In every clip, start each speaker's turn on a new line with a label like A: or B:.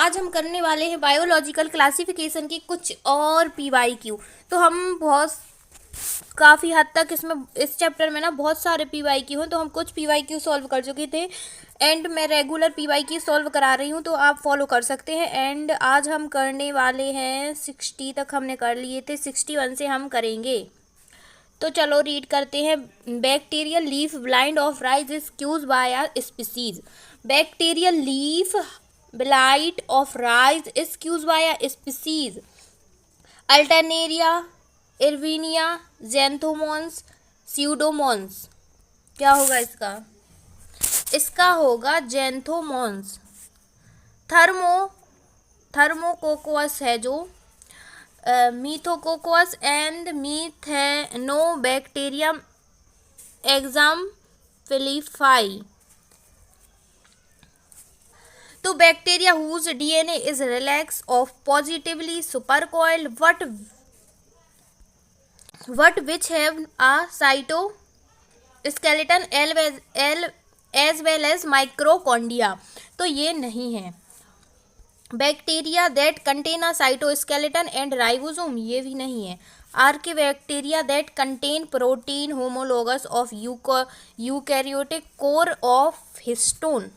A: आज हम करने वाले हैं बायोलॉजिकल क्लासिफिकेशन की कुछ और पीवाईक्यू। तो हम काफ़ी हद तक इस चैप्टर में ना बहुत सारे पीवाईक्यू हैं, तो हम कुछ पीवाईक्यू सॉल्व कर चुके थे एंड मैं रेगुलर पीवाईक्यू सॉल्व करा रही हूँ, तो आप फॉलो कर सकते हैं। एंड आज हम करने वाले हैं 60 तक हमने कर लिए थे, 61 से हम करेंगे। तो चलो रीड करते हैं। Bacterial leaf blind of rice is cause by a species. Bacterial leaf blight of rice is cause by a species. Alternaria, Erwinia, Xanthomonas, Pseudomonas. क्या होगा इसका? इसका होगा जेंथोमोन्स। थर्मोकोकस है जो मीथोकोकस एंड मीथेनोबैक्टीरियम exemplify. तो bacteria whose DNA is relax of positively supercoiled what which have a cytoskeleton as well as mitochondria. तो ये नहीं है। Bacteria that contain a cytoskeleton and ribosome, ये भी नहीं है। Archaebacteria that contain protein homologous of eukaryotic core of histone.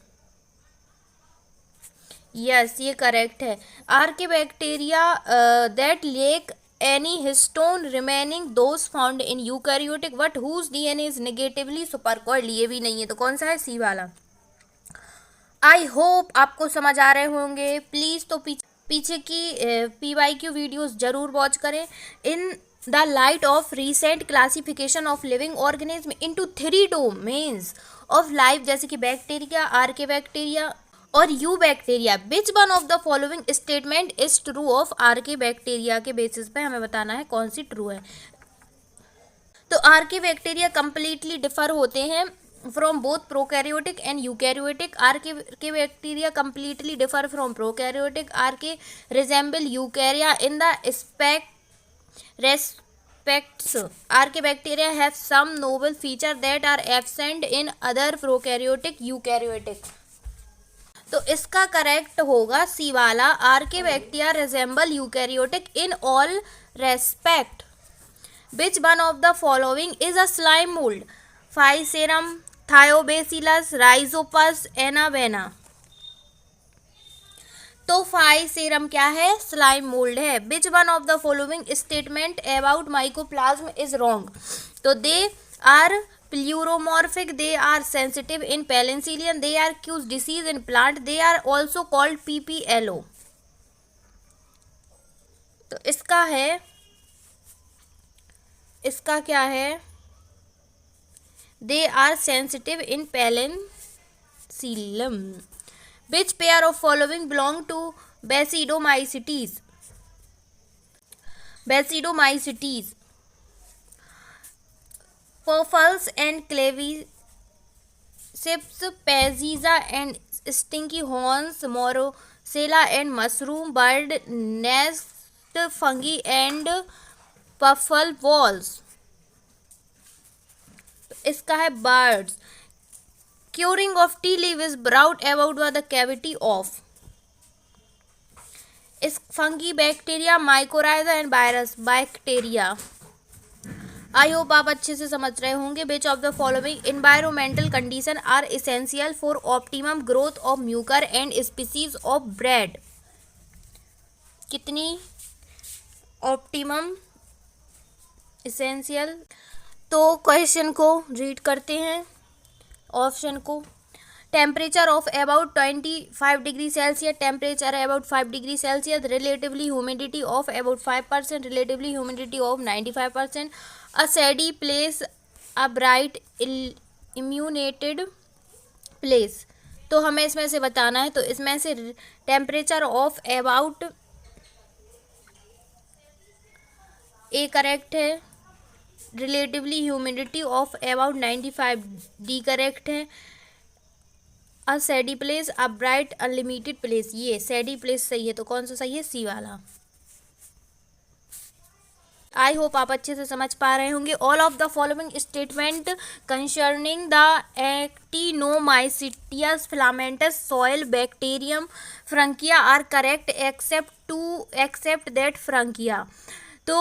A: Yes, ये correct है। Archaebacteria that lack any histone remaining those found in eukaryotic but whose DNA is negatively supercoiled, ये भी नहीं है। तो कौन सा है? सी वाला। आई होप आपको समझ आ रहे होंगे। प्लीज़ तो पीछे की पीवाईक्यू वीडियोस जरूर वॉच करें। In the light of recent classification of living organism into 3 domains of life, जैसे कि बैक्टीरिया, आर्किबैक्टीरिया और you bacteria, which one of the following statement is true of archaebacteria के basis पे हमें बताना है कौन सी ट्रू है। तो आर्किबैक्टीरिया कंप्लीटली डिफर होते हैं from both prokaryotic and eukaryotic. Archaebacteria completely differ from prokaryotic. Archaea resemble eukarya in the respects. Archaebacteria have some novel feature that are absent in other prokaryotic eukaryotic. तो इसका correct होगा सी वाला। Archaebacteria resemble eukaryotic in all respect. Which one of the following is a slime mold? Physarum, Thiobacillus, Rhizopus, एनावेना। तो Physarum क्या है? Slime mold है। Which one of the following statement about mycoplasm is wrong? तो they are pleuromorphic, they are sensitive in penicillin, they are cause disease in plant, they are also called PPLO। तो इसका क्या है? They are sensitive in penicillium. Which pair of following belong to Basidomycetes? Basidomycetes. Puffles and Claviceps, Paziza and Stinky Horns, Morosella and Mushroom, Bird Nest Fungi and Puffle Balls. इसका है birds. Curing of tea leaf is brought about the cavity of. इस fungi, bacteria, mycorrhiza and virus, bacteria. I hope आप अच्छे से समझ रहे होंगे। Which of the following environmental condition are essential for optimum growth of Mucor and species of bread? कितनी optimum, essential? तो question को रीड करते हैं, ऑप्शन को। Temperature of about 25 degree celsius, temperature about 5 degree celsius, relatively humidity of about 5%, relatively humidity of 95%, a shady place, a bright illuminated place. तो हमें इसमें से बताना है। तो इसमें से temperature of about A correct है, relatively humidity of about 95 D correct है, a shady place, a bright unlimited place, ये सैडी प्लेस सही है। तो कौन सा सही है? सी वाला। आई होप आप अच्छे से समझ पा रहे होंगे। All of the following statement concerning the actinomycetous filamentous soil bacterium Frankia are correct except that Frankia. तो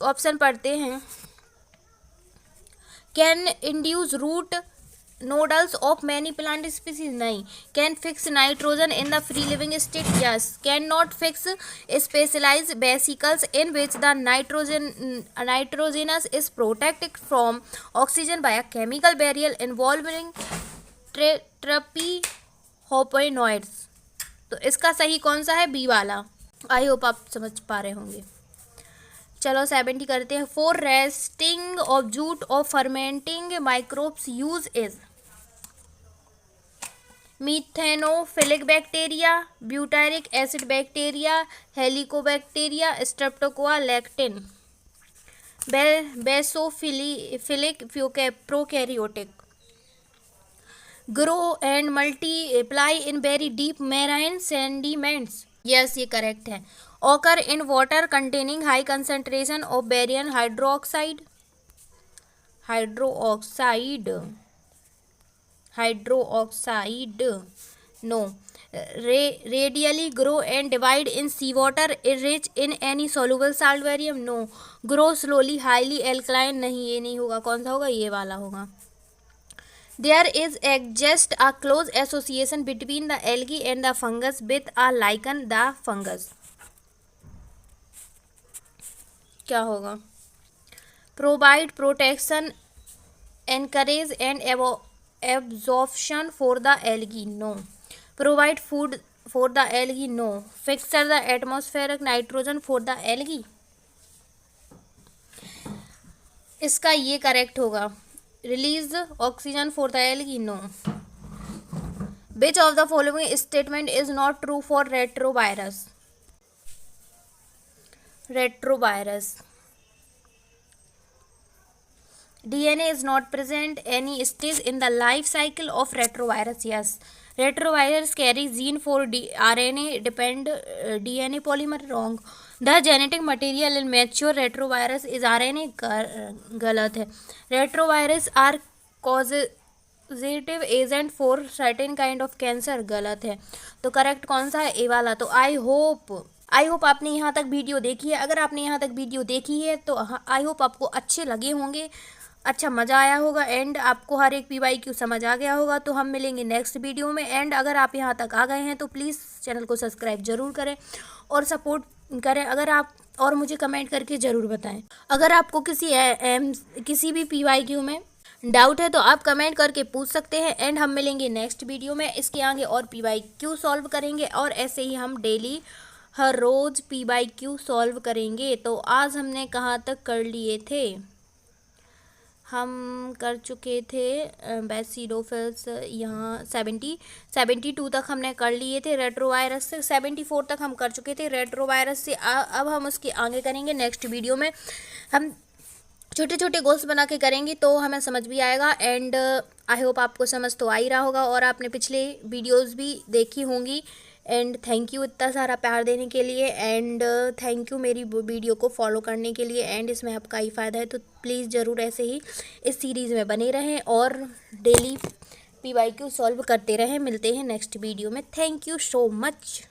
A: ऑप्शन पढ़ते हैं। Can induce root nodules of many plant species, नहीं। Can fix nitrogen in the free living state, yes. Can not fix specialize vesicles in which the nitrogenase is protected from oxygen by a chemical barrier involving triterpene hopanoids. तो इसका सही कौन सा है? B वाला। आई hope आप समझ पा रहे होंगे। चलो 70 करते हैं। For retting of jute of fermenting microbes use is methanophilic bacteria, butyric acid bacteria, helicobacteria, streptococcus lactin, basophilic prokaryotic, grow and multiply in very deep marine sediments, yes ये करेक्ट है। Occur in water containing high concentration of barium hydroxide, hydroxide no. Readily grow and divide in sea water rich in any soluble salt barium, no. Grow slowly highly alkaline, नहीं ये नहीं होगा। कौन सा होगा? ये वाला होगा। There is exist a close association between the algae and the fungus with a lichen the fungus, क्या होगा? Provide protection, anchorage and absorption for the algae, no. Provide food for the algae, no. Fixer the atmospheric nitrogen for the algae, इसका ये correct होगा। Release oxygen for the algae, no. Which of the following statement is not true for retrovirus? DNA is not present any stage in the life cycle of retrovirus, yes. Retrovirus carries gene for RNA depend DNA polymer, wrong. The genetic material in mature retrovirus is RNA, गलत है। Retrovirus are causative agent for certain kind of cancer, गलत है। तो correct कौन सा है? ए वाला। तो आई होप आपने यहाँ तक वीडियो देखी है। अगर आपने यहाँ तक वीडियो देखी है तो आई होप आपको अच्छे लगे होंगे, अच्छा मज़ा आया होगा एंड आपको हर एक PYQ समझ आ गया होगा। तो हम मिलेंगे नेक्स्ट वीडियो में। एंड अगर आप यहाँ तक आ गए हैं तो प्लीज़ चैनल को सब्सक्राइब ज़रूर करें और सपोर्ट करें। अगर आप और मुझे कमेंट करके ज़रूर बताएं। अगर आपको किसी भी PYQ में डाउट है तो आप कमेंट करके पूछ सकते हैं। एंड हम मिलेंगे नेक्स्ट वीडियो में। इसके आगे और PYQ सॉल्व करेंगे और ऐसे ही हम डेली हर रोज़ PYQ सॉल्व करेंगे। तो आज हमने कहाँ तक कर लिए थे? हम कर चुके थे बैसिडोफिल्स यहाँ 72 तक हमने कर लिए थे। रेट्रोवायरस से 74 तक हम कर चुके थे। रेट्रोवायरस से अब हम उसके आगे करेंगे नेक्स्ट वीडियो में। हम छोटे छोटे गोल्स बना के करेंगे तो हमें समझ भी आएगा। एंड आई होप आपको समझ तो आ ही रहा होगा और आपने पिछले वीडियोस भी देखी होंगी। एंड थैंक यू इतना सारा प्यार देने के लिए। एंड थैंक यू मेरी वीडियो को फॉलो करने के लिए। एंड इसमें आपका ही फ़ायदा है तो प्लीज़ ज़रूर ऐसे ही इस सीरीज़ में बने रहें और डेली PYQ सॉल्व करते रहें। मिलते हैं नेक्स्ट वीडियो में। Thank you so much.